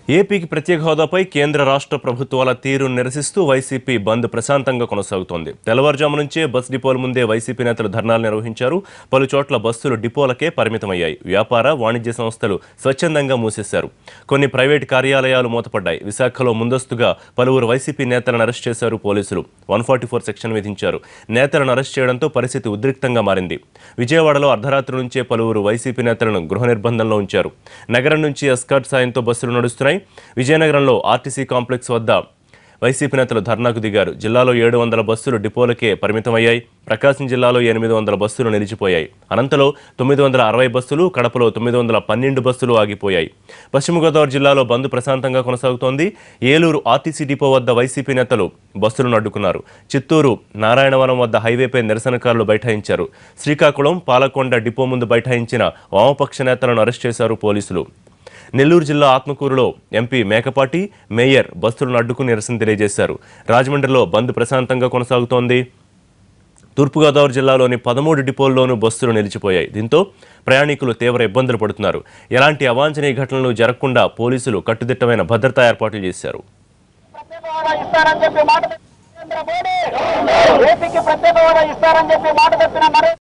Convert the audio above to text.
ఏపీకి ప్రత్యేక హోదాపై కేంద్ర రాష్ట్ర ప్రభుత్వాల తీరును నిరసిస్తూ వైసీపీ బంద్ ప్రశాంతంగా కొనసాగుతోంది. తెల్లవారుజాము నుంచే బస్ డిపోల ముందే వైసీపీ నేతలు ధర్నాలు నిర్వహించారు. పలు చోట్ల బస్సులు డిపోలకే పరిమితమయ్యాయి. వ్యాపార, వాణిజ్య సంస్థలు స్వచ్ఛందంగా మూసేశారు. కొన్ని ప్రైవేటు కార్యాలయాలు మూతపడ్డాయి. విశాఖలో ముందస్తుగా పలువురు వైసీపీ నేతలను అరెస్ట్ చేశారు పోలీసులు. 144 సెక్షన్ విధించారు. నేతలను అరెస్ట్ చేయడంతో పరిస్థితి ఉద్రిక్తంగా మారింది. విజయవాడలో అర్ధరాత్రి నుంచే పలువురు వైసీపీ నేతలను గృహ నిర్బంధంలో ఉంచారు. నగరం నుంచి ఎస్కార్ట్ సాయంతో బస్సులు నడుస్తున్నాయి. విజయనగరంలో ఆర్టీసీ కాంప్లెక్స్ వద్ద వైసీపీ నేతలు ధర్నాకు దిగారు. జిల్లాలో 700 బస్సులు డిపోలకే పరిమితమయ్యాయి. ప్రకాశం జిల్లాలో 800 బస్సులు నిలిచిపోయాయి. అనంతలో 960 బస్సులు, కడపలో 912 బస్సులు ఆగిపోయాయి. పశ్చిమ గోదావరి జిల్లాలో బంద్ ప్రశాంతంగా కొనసాగుతోంది. ఏలూరు ఆర్టీసీ డిపో వద్ద వైసీపీ నేతలు బస్సులను అడ్డుకున్నారు. చిత్తూరు నారాయణవరం వద్ద హైవేపై నిరసనకారులు బైఠాయించారు. శ్రీకాకుళం, పాలకొండ డిపో ముందు బైఠాయించిన వామపక్ష నేతలను అరెస్ట్ చేశారు పోలీసులు. నెల్లూరు జిల్లా ఆత్మకూరులో ఎంపీ మేకపాటి, మేయర్ బస్సులను అడ్డుకుని నిరసన తెలియజేశారు. రాజమండ్రిలో బంద్ ప్రశాంతంగా కొనసాగుతోంది. తూర్పుగోదావరి జిల్లాలోని 13 డిపోల్లోనూ బస్సులు నిలిచిపోయాయి. దీంతో ప్రయాణికులు తీవ్ర ఇబ్బందులు పడుతున్నారు. ఎలాంటి అవాంఛనీయ ఘటనలు జరగకుండా పోలీసులు కట్టుదిట్టమైన భద్రతా ఏర్పాట్లు చేశారు.